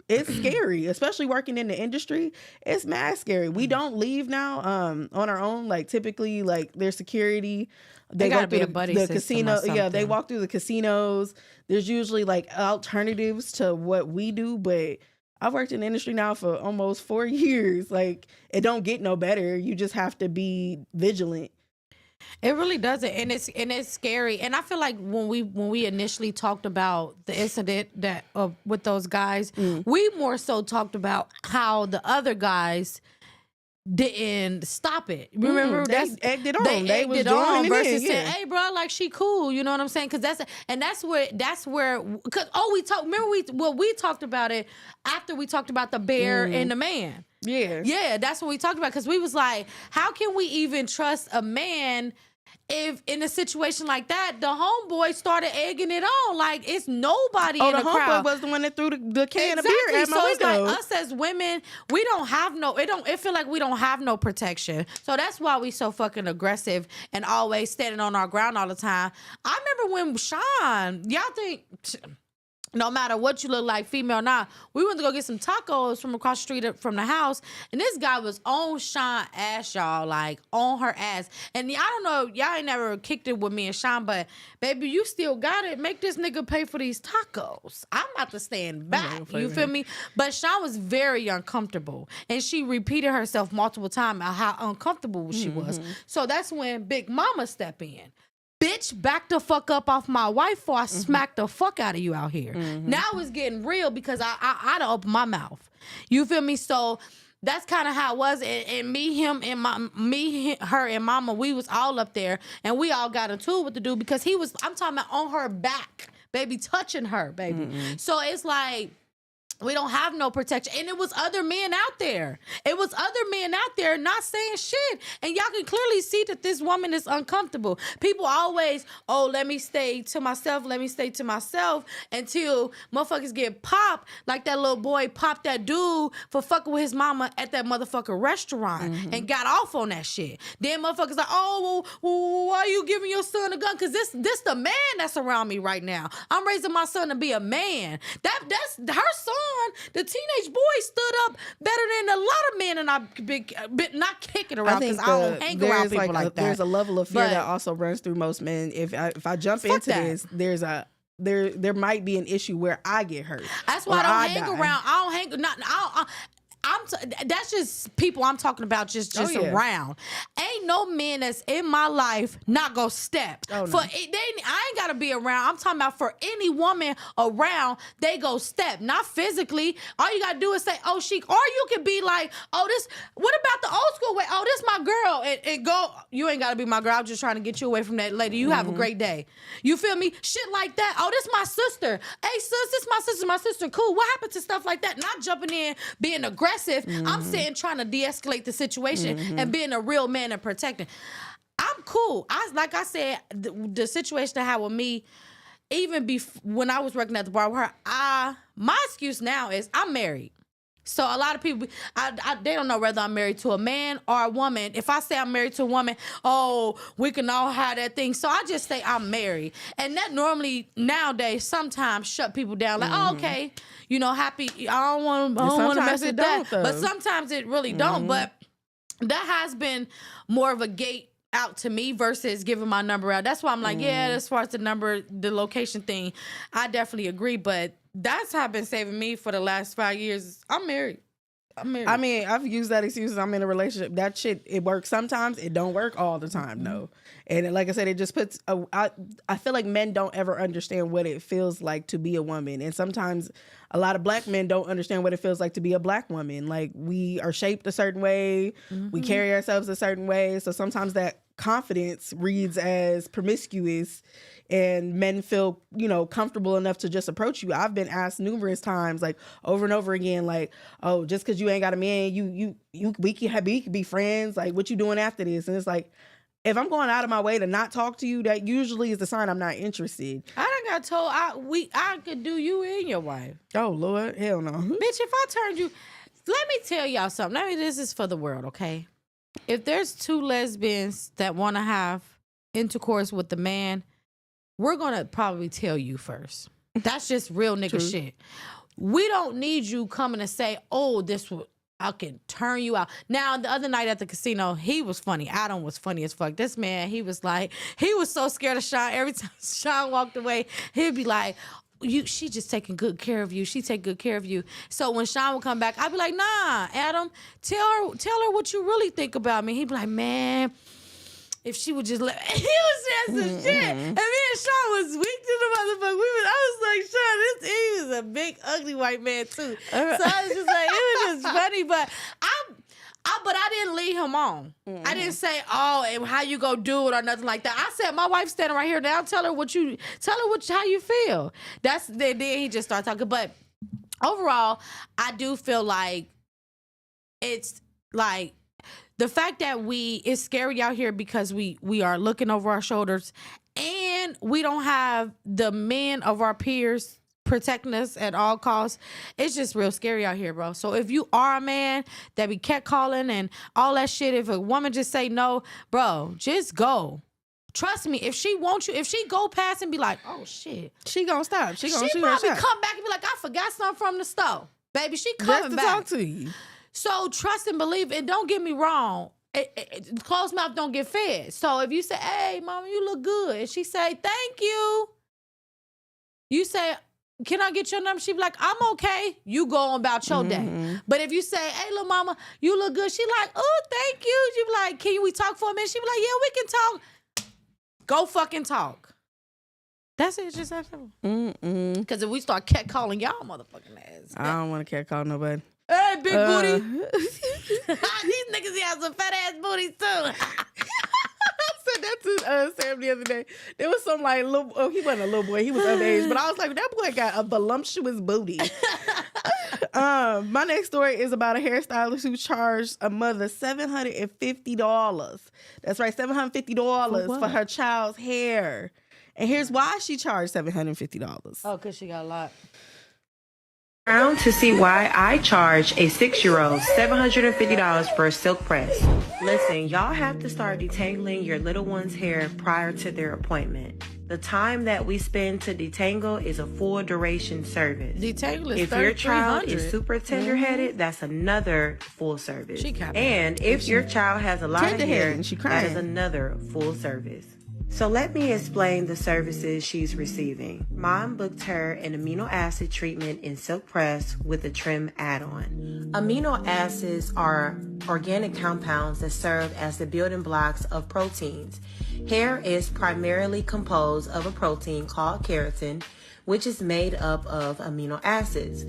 it's scary, especially working in the industry. It's mad scary. We don't leave now on our own. Like typically, like there's security. They gotta go be through a buddy the system casino. or Yeah, they something. walk through the casinos. There's usually like alternatives to what we do, but I've worked in the industry now for almost 4 years. Like it don't get no better. You just have to be vigilant. It really doesn't, and it's scary. And I feel like when we initially talked about the incident that with those guys, we more so talked about how the other guys didn't stop it. Remember, they egged it on. They was joining it versus in, saying, "Hey, bro, like she cool." You know what I'm saying? Because that's where because we talked. Remember we talked about it after we talked about the bear and the man. Yeah, that's what we talked about, because we was like, how can we even trust a man if in a situation like that, the homeboy started egging it on? Like, it's nobody in the crowd. The homeboy was the one that threw the can of beer at my so window. it's like us as women, we don't have it feel like we don't have no protection. So that's why we so fucking aggressive and always standing on our ground all the time. I remember when Sean, y'all think... No matter what you look like, female or not, we went to go get some tacos from across the street from the house, and this guy was on Sean ass, y'all, like on her ass. And I don't know, y'all ain't never kicked it with me and Sean, but baby, you still got it. Make this nigga pay for these tacos. I'm about to stand back. You feel me? But Sean was very uncomfortable, and she repeated herself multiple times about how uncomfortable she was. So that's when Big Mama stepped in. Bitch, back the fuck up off my wife before I smack the fuck out of you out here. Now it's getting real because I done opened my mouth. You feel me? So that's kind of how it was. And her and mama, we was all up there, and we all got into it with the dude because I'm talking about on her back, baby, touching her, baby. So it's like, we don't have no protection. And it was other men out there. It was other men out there not saying shit. And y'all can clearly see that this woman is uncomfortable. People always, let me stay to myself, until motherfuckers get popped like that little boy popped that dude for fucking with his mama at that motherfucking restaurant and got off on that shit. Then motherfuckers like, well, why are you giving your son a gun? Because this the man that's around me right now. I'm raising my son to be a man. That's her son. The teenage boy stood up better than a lot of men, and I've not kicking around because I don't hang around people like that. There's a level of fear that also runs through most men. If I jump into this, there might be an issue where I get hurt. That's why I don't hang around. I don't hang. That's just people I'm talking about just around. Ain't no man that's in my life not gonna step. I ain't gotta be around. I'm talking about for any woman around, they go step. Not physically. All you gotta do is say, oh, chic. Or you can be like, what about the old school way? Oh, this my girl. And go, you ain't gotta be my girl. I'm just trying to get you away from that lady. You have a great day. You feel me? Shit like that. Oh, this my sister. Hey, sis, this my sister. Cool. What happened to stuff like that? Not jumping in, being aggressive. I'm saying trying to de-escalate the situation and being a real man and protecting. I'm cool. Like I said, the situation I had with me, even when I was working at the bar with her, my excuse now is I'm married. So a lot of people, they don't know whether I'm married to a man or a woman. If I say I'm married to a woman, we can all have that thing. So I just say I'm married. And that normally nowadays sometimes shut people down. Like, okay, happy. I don't want to mess with that. But sometimes it really don't. But that has been more of a gate out to me versus giving my number out. That's why I'm like, yeah, as far as the number, the location thing, I definitely agree. But that's how I've been saving me for the last 5 years. I'm married. I mean, I've used that excuse. I'm in a relationship. That shit, it works sometimes. It don't work all the time, no. And like I said, it just puts. I feel like men don't ever understand what it feels like to be a woman, and sometimes a lot of black men don't understand what it feels like to be a black woman. Like, we are shaped a certain way, we carry ourselves a certain way, so sometimes that confidence reads as promiscuous. And men feel, comfortable enough to just approach you. I've been asked numerous times, like over and over again, like, oh, just because you ain't got a man, we can be friends. Like, what you doing after this? And it's like, if I'm going out of my way to not talk to you, that usually is the sign I'm not interested. I done got told I could do you and your wife. Oh Lord, hell no, bitch! If I turned you, let me tell y'all something. This is for the world, okay? If there's two lesbians that want to have intercourse with the man, we're going to probably tell you first. That's just real nigga shit. We don't need you coming to say, oh, I can turn you out. Now, the other night at the casino, he was funny. Adam was funny as fuck. This man, he was so scared of Sean. Every time Sean walked away, he'd be like, she just taking good care of you. She take good care of you. So when Sean would come back, I'd be like, nah, Adam, tell her what you really think about me. He'd be like, man, if she would just let he was saying some shit. And me and Sean was weak to the motherfucker. I was like, Sean, he was a big, ugly white man too. So I was just like, it was just funny, but I didn't lead him on. I didn't say, oh, how you go do it or nothing like that. I said, my wife's standing right here now. Tell her how you feel. Then he just started talking. But overall, I do feel like it's like, the fact that it's scary out here because we are looking over our shoulders and we don't have the men of our peers protecting us at all costs. It's just real scary out here, bro. So if you are a man that be catcalling and all that shit, if a woman just say no, bro, just go. Trust me, if she wants you, if she go past and be like, oh shit, she gonna stop. She probably come back and be like, I forgot something from the store. Baby, she coming back. Talk to you. So trust and believe, and don't get me wrong, closed mouth don't get fed. So if you say, hey, mama, you look good, and she say, thank you. You say, can I get your number? She be like, I'm okay. You go on about your day. But if you say, hey, little mama, you look good, she like, oh, thank you. She be like, can we talk for a minute? She be like, yeah, we can talk. Go fucking talk. That's it. It's just that simple. Because if we start catcalling y'all motherfucking ass. I don't want to catcall nobody. Hey, big booty. These niggas here have some fat ass booties too. I said that to Sam the other day. There was some like little. Oh, he wasn't a little boy. He was underage. But I was like, that boy got a voluptuous booty. My next story is about a hairstylist who charged a mother $750. That's right, $750 for her child's hair. And here's why she charged $750. Oh, because she got a lot. Around to see why I charge a 6-year-old $750 for a silk press. Listen, y'all have to start detangling your little one's hair prior to their appointment. The time that we spend to detangle is a full duration service. Detangle is if your child is super tender-headed, that's another full service. And if your child has a lot of hair, that is another full service. So let me explain the services she's receiving. Mom booked her an amino acid treatment in silk press with a trim add-on. Amino acids are organic compounds that serve as the building blocks of proteins. Hair is primarily composed of a protein called keratin, which is made up of amino acids.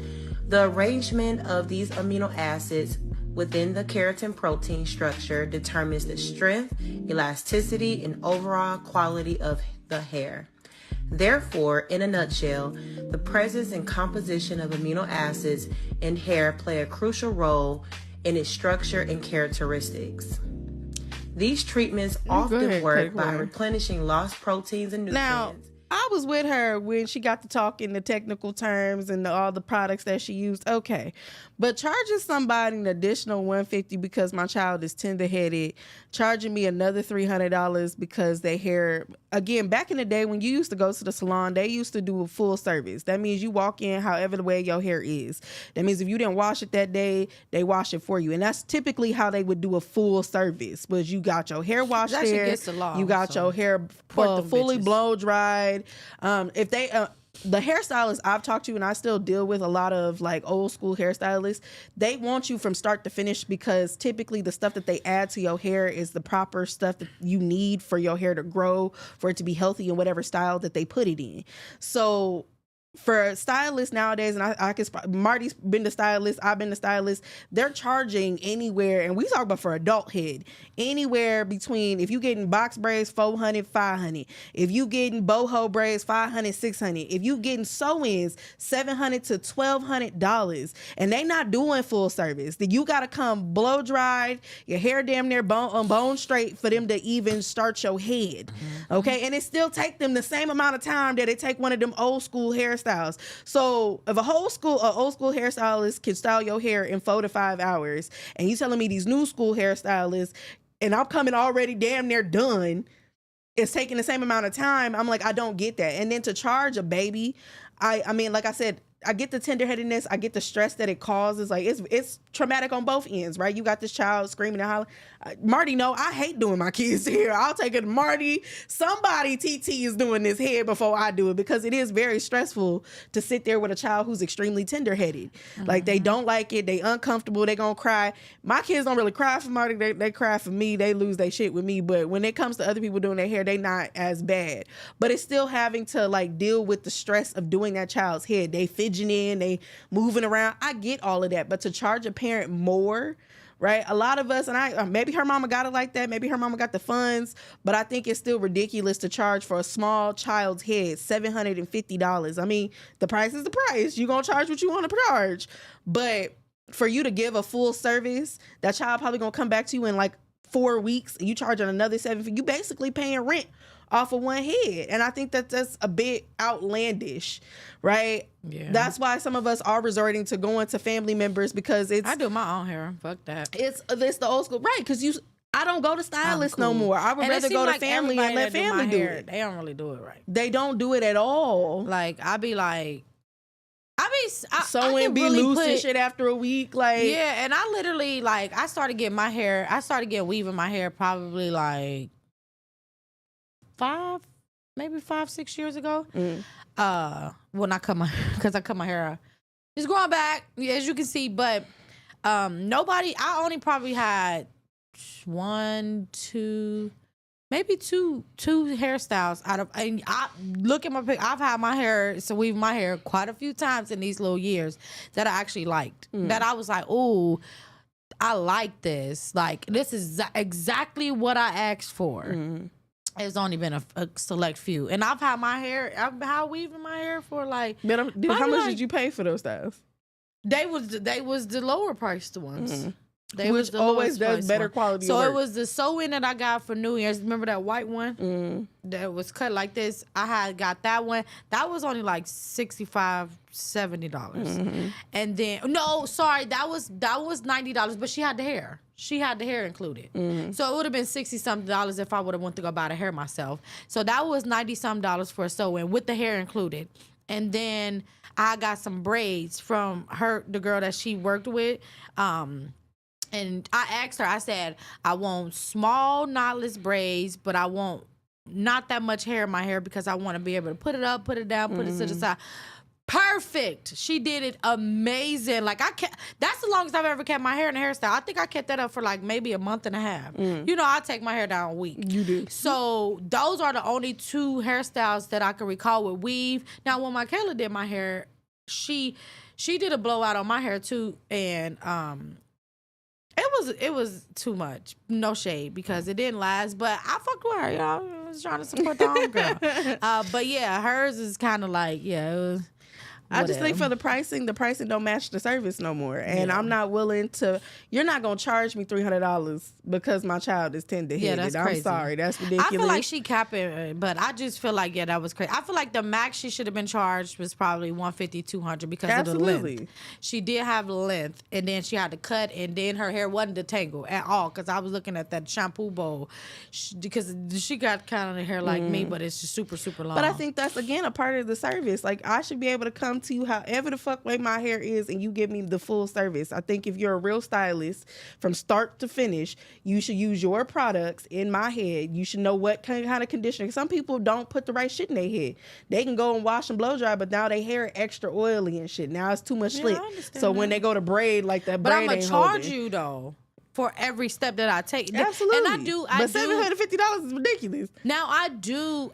The arrangement of these amino acids within the keratin protein structure determines the strength, elasticity, and overall quality of the hair. Therefore, in a nutshell, the presence and composition of amino acids in hair play a crucial role in its structure and characteristics. These treatments often work by replenishing lost proteins and nutrients. Now, I was with her when she got to talk in the technical terms and all the products that she used. Okay. But charging somebody an additional $150 because my child is tender-headed, charging me another $300 because their hair again, back in the day when you used to go to the salon, they used to do a full service. That means you walk in however the way your hair is. That means if you didn't wash it that day, they wash it for you. And that's typically how they would do a full service. Was you got your hair washed there, you got your hair fully blow dried. If they the hairstylists I've talked to, and I still deal with a lot of like old school hairstylists, they want you from start to finish, because typically the stuff that they add to your hair is the proper stuff that you need for your hair to grow, for it to be healthy in whatever style that they put it in. So for stylists nowadays, and I can, Marty's been the stylist, I've been the stylist, they're charging anywhere, and we talk about for adult head, anywhere between, if you getting box braids, $400, $500. If you getting boho braids, $500, $600. If you getting sew-ins, $700 to $1,200. And they not doing full service. Then you got to come blow dried, your hair damn near bone straight for them to even start your head. Okay, and it still take them the same amount of time that it take one of them old school hairstyles. So if old school hairstylist can style your hair in 4 to 5 hours, and you telling me these new school hairstylists, and I'm coming already damn near done, it's taking the same amount of time, I'm like, I don't get that. And then to charge a baby, I mean, like I said, I get the tenderheadedness, I get the stress that it causes. Like it's traumatic on both ends, right? You got this child screaming and hollering. Marty, no, I hate doing my kids' hair. I'll take it to Marty. Somebody TT is doing this hair before I do it, because it is very stressful to sit there with a child who's extremely tenderheaded. Like they don't like it, they uncomfortable, they gonna cry. My kids don't really cry for Marty, they cry for me, they lose their shit with me. But when it comes to other people doing their hair, they not as bad. But it's still having to like deal with the stress of doing that child's head. They fidgeting, they moving around. I get all of that, but to charge a parent more, right? A lot of us, and maybe her mama got it like that, maybe her mama got the funds, but I think it's still ridiculous to charge for a small child's head $750. I mean, the price is the price. You're gonna charge what you want to charge, but for you to give a full service, that child probably gonna come back to you in like 4 weeks, and you charging another $750. You basically paying rent off of one head. And I think that that's a bit outlandish, right? Yeah. That's why some of us are resorting to going to family members, because I do my own hair. Fuck that. It's the old school, right? Because I don't go to stylists no more. I would rather go to family and let family do it. They don't really do it right. They don't do it at all. Like I be sewing, be really loose and shit after a week, like yeah. And I literally I started getting weaving my hair probably like 5, 6 years ago. When I cut my hair out, it's growing back, as you can see. But I only probably had 1, 2, maybe two hairstyles out of. And I look at my pic. I've had my hair, weave my hair quite a few times in these little years that I actually liked. That I was like, oh, I like this. Like this is exactly what I asked for. It's only been a select few, and I've had weaving my hair for like. But how much did you pay for those styles? They was the lower priced ones. Which always does better quality. So work. It was the sew-in that I got for New Year's. Remember that white one that was cut like this? I had got that one. That was only like $65, $70. And then that was $90. But she had the hair. She had the hair included. So it would have been $60-something if I would have went to go buy the hair myself. So that was $90-something for a sew-in with the hair included. And then I got some braids from the girl that she worked with. And I asked her, I said, I want small knotless braids, but I want not that much hair in my hair because I want to be able to put it up, put it down, put it to the side. Perfect. She did it amazing. Like that's the longest I've ever kept my hair in a hairstyle. I think I kept that up for like maybe a month and a half. You know, I take my hair down a week. You do. So those are the only 2 hairstyles that I can recall with weave. Now when Michaela did my hair, she did a blowout on my hair too, and it was too much. No shade, because it didn't last, but I fucked with her. You know, I was trying to support the homegirl. But yeah, hers is kind of like, it was. I just think for the pricing don't match the service no more. And I'm not willing to, you're not going to charge me $300 because my child is tender-headed. Yeah, that's crazy. I'm sorry. That's ridiculous. I feel like she capping, but I just feel like, that was crazy. I feel like the max she should have been charged was probably $150, $200 because of the length. She did have length, and then she had to cut, and then her hair wasn't detangled at all because I was looking at that shampoo bowl because she got kind of the hair like me, but it's just super, super long. But I think that's, again, a part of the service. Like, I should be able to come to you however the fuck way my hair is and you give me the full service. I think if you're a real stylist from start to finish, you should use your products in my head. You should know what kind of conditioner. Some people don't put the right shit in their head. They can go and wash and blow dry, but now their hair extra oily and shit. Now it's too much slick. So when they go to braid, like that braid I'm ain't gonna charge holding. you though for every step that I take. Absolutely. And I do. But $750 is ridiculous. Now I do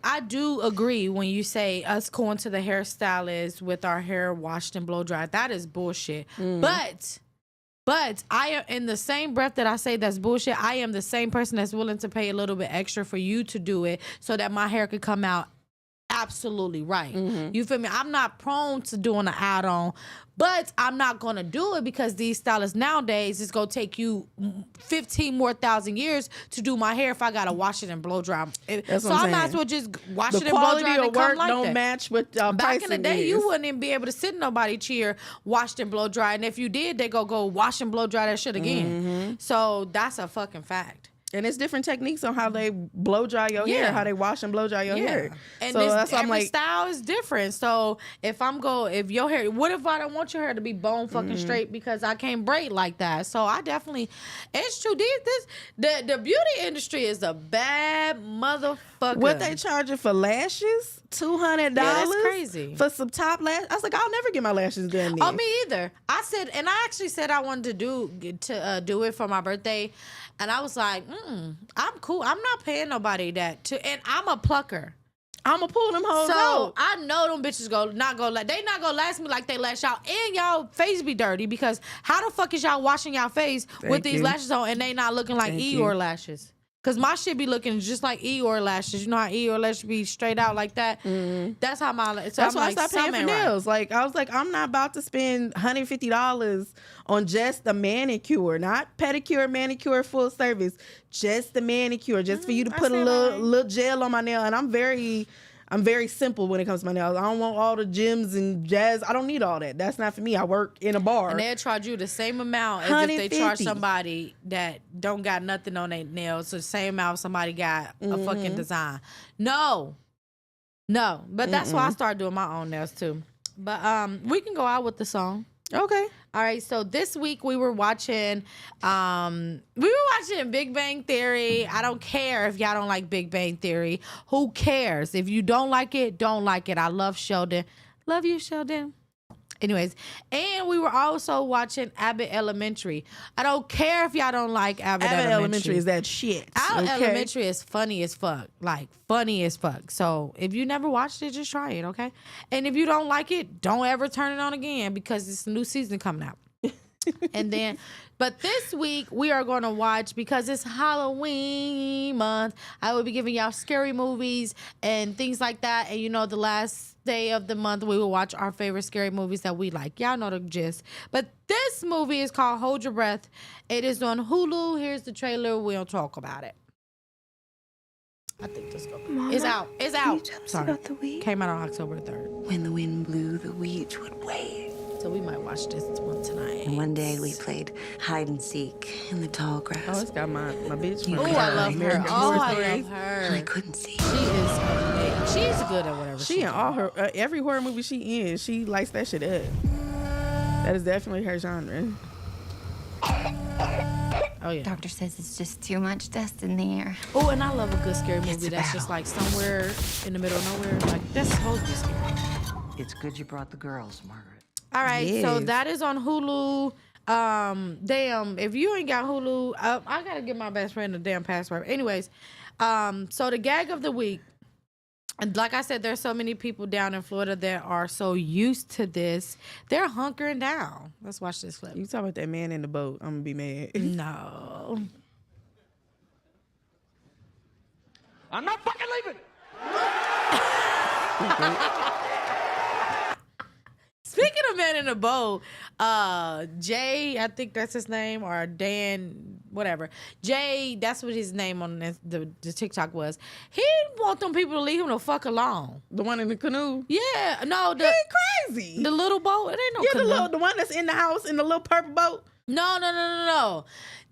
agree when you say us going to the hairstylist with our hair washed and blow dried. That is bullshit. But I am, in the same breath that I say that's bullshit, I am the same person that's willing to pay a little bit extra for you to do it so that my hair could come out absolutely right. You feel me? I'm not prone to doing an add-on, but I'm not going to do it because these stylists nowadays, it's going to take you 15 more thousand years to do my hair if I got to wash it and blow dry. So I might as well just wash it and blow dry and come like don't that. match with Back in the day, you wouldn't even be able to sit in nobody's chair, washed and blow dry. And if you did, they go wash and blow dry that shit again. So that's a fucking fact. And it's different techniques on how they blow dry your hair, how they wash and blow dry your hair. And so that's why I'm every like, style is different. So if your hair, what if I don't want your hair to be bone fucking straight because I can't braid like that? So I definitely, it's true. The beauty industry is a bad motherfucker. What they charging for lashes? $200? Yeah, that's crazy. For some top lashes? I was like, I'll never get my lashes done. Oh, me either. I said, and I actually said I wanted to do it for my birthday. And I was like, I'm cool. I'm not paying nobody that and I'm a plucker. I'm gonna pull them hoes so out. I know them bitches they not gonna last me like they lash out, and y'all face be dirty because how the fuck is y'all washing y'all face with these lashes on and they not looking like Eeyore lashes? Cause my shit be looking just like Eeyore lashes. You know how Eeyore lashes be straight out like that? That's how my. So that's why like, I stopped paying for nails. Like I was like, I'm not about to spend $150 on just a manicure, not pedicure, manicure, full service, just the manicure, just for you to put a little gel on my nail. And I'm very simple when it comes to my nails. I don't want all the gems and jazz. I don't need all that. That's not for me. I work in a bar. And they'll charge you the same amount as if they charge somebody that don't got nothing on their nails. So the same amount somebody got a fucking design. No. But that's why I started doing my own nails too. But we can go out with the song. Okay. All right, so this week we were watching Big Bang Theory. I don't care if y'all don't like Big Bang Theory. Who cares? If you don't like it, don't like it. I love Sheldon. Love you, Sheldon. Anyways, and we were also watching Abbott Elementary. I don't care if y'all don't like Abbott Elementary is that shit. Abbott Elementary is funny as fuck. Like, funny as fuck. So, if you never watched it, just try it, okay? And if you don't like it, don't ever turn it on again because it's a new season coming out. And then, but this week we are going to watch, because it's Halloween month, I will be giving y'all scary movies and things like that. And you know, the last day of the month we will watch our favorite scary movies that we like. Y'all know the gist. But this movie is called Hold Your Breath. It is on Hulu. Here's the trailer. We'll talk about it. I think this go. It's out. It's out. Sorry. About the wheat? Came out on October 3rd. When the wind blew, the wheat would wave. So we might watch this one tonight. And one day we played hide and seek in the tall grass. Oh, it's got my bitch. Oh, I love her. Oh, I love her. I couldn't see. She is amazing. She's good at whatever she in all her every horror movie she in. She lights that shit up. That is definitely her genre. Oh yeah. Doctor says it's just too much dust in the air. Oh, and I love a good scary movie that's just like somewhere in the middle of nowhere. Like, that's supposed to be scary. It's good you brought the girls, Margaret. All right, so that is on Hulu. Damn, if you ain't got Hulu, I gotta give my best friend a damn password. Anyways, so the gag of the week, and like I said, there's so many people down in Florida that are so used to this, they're hunkering down. Let's watch this clip. You talking about that man in the boat? I'm gonna be mad. No. I'm not fucking leaving. man in the boat, Jay, I think that's his name, or Dan, whatever. Jay, that's what his name on the TikTok was. He didn't want them people to leave him the fuck alone. The one in the canoe? Yeah, no, he ain't crazy. The little boat, it ain't no canoe. The one that's in the house in the little purple boat. No.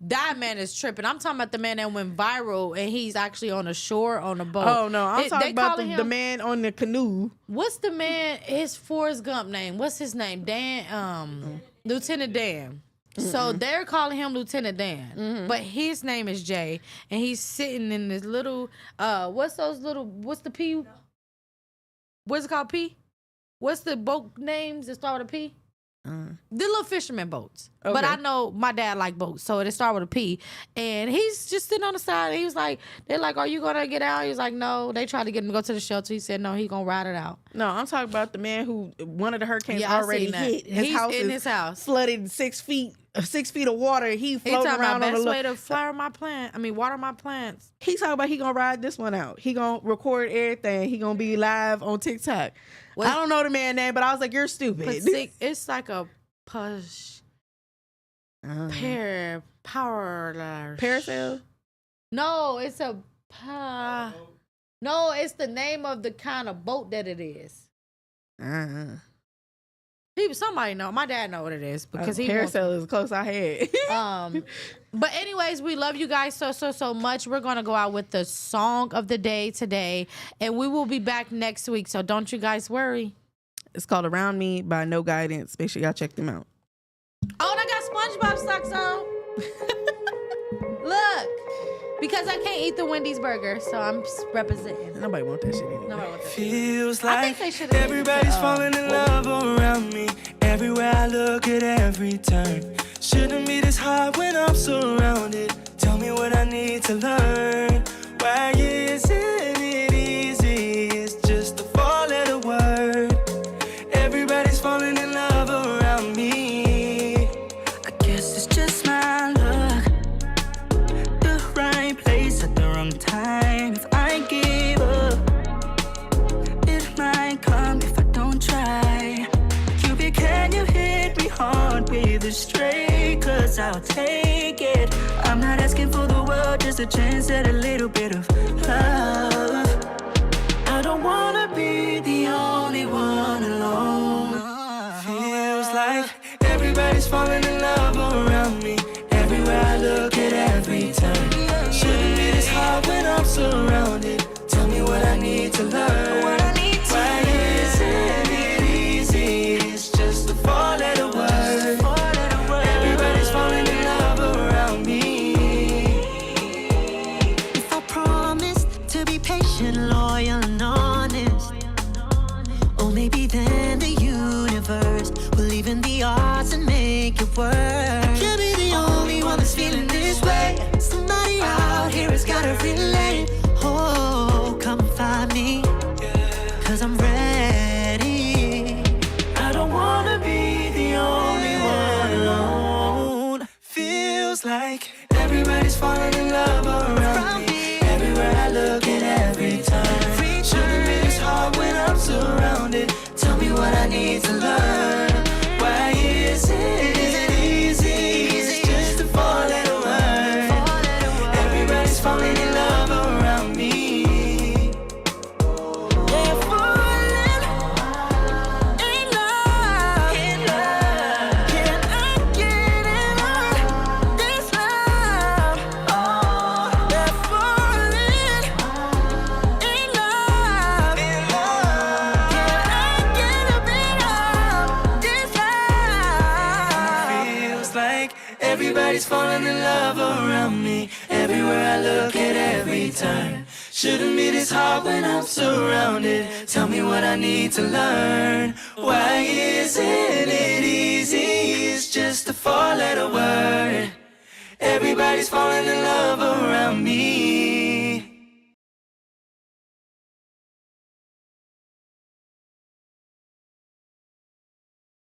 That man is tripping. I'm talking about the man that went viral and he's actually on the shore on the boat. Oh, no. I'm talking about the man on the canoe. What's the man, his Forrest Gump name? What's his name? Dan, Lieutenant Dan. So they're calling him Lieutenant Dan. But his name is Jay. And he's sitting in this little, what's the P? What's it called, P? What's the boat names that start with a P? The little fisherman boats. Okay. But I know my dad like boats, so it started with a P. And he's just sitting on the side. He was like, they're like, are you going to get out? He was like, no. They tried to get him to go to the shelter. He said, no, he's going to ride it out. No, I'm talking about the man who one of the hurricanes already hit. His house flooded 6 feet. 6 feet of water. He floating around on the way to water my plants. He talking about he gonna ride this one out. He gonna record everything. He gonna be live on TikTok. I don't know the man's name, but I was like, you're stupid. It's like a push. Parasail? No, it's a no, it's the name of the kind of boat that it is. Somebody know. My dad know what it is because he Parasail is close I had. But anyways, we love you guys so much. We're gonna go out with the song of the day today, and we will be back next week. So don't you guys worry. It's called "Around Me" by No Guidance. Make sure y'all check them out. Oh, and I got SpongeBob socks on. Look. Because I can't eat the Wendy's burger, so I'm representing. Nobody want that shit anyway. Nobody want that Feels shit. like everybody's falling in love around me. Everywhere I look at every turn. Shouldn't be this hard when I'm surrounded. Tell me what I need to learn. Why isn't it easy? It's just a four-letter word. Everybody's falling in love around me. I guess it's just my luck. Right place at the wrong time. If I give up, it might come if I don't try. Cupid, can you hit me hard with a straight? Cause I'll take it. I'm not asking for the world, just a chance at a little bit of love. I don't wanna be the only one alone. Feels like everybody's falling in love around me. Everywhere I look at every turn. Shouldn't be this hard when I'm surrounded. Tell me what I need to learn. Why isn't it easy? It's just a four-letter word. Everybody's falling in love around me. If I promised to be patient, loyal, and honest, oh, maybe then the universe will even the odds and make it work. I can't be the only one that's feeling this way. Somebody out here has gotta relate. Oh, come find me, cause I'm ready. I don't wanna be the only one alone. Feels like everybody's falling in love around me. Everywhere I look at every time. Shouldn't be this hard when I'm surrounded. Tell me what I need to learn. Why isn't it easy? It's just a four-letter word. Everybody's falling in love around me. They're falling in love. Can I get in on this love? Oh, they're falling in love. Can I get a bit of this love? Feels like everybody's falling in love around me. Everywhere I look at every turn. Shouldn't be this hard when I'm surrounded. Tell me what I need to learn. Why isn't it easy? It's just a four-letter word. Everybody's falling in love around me.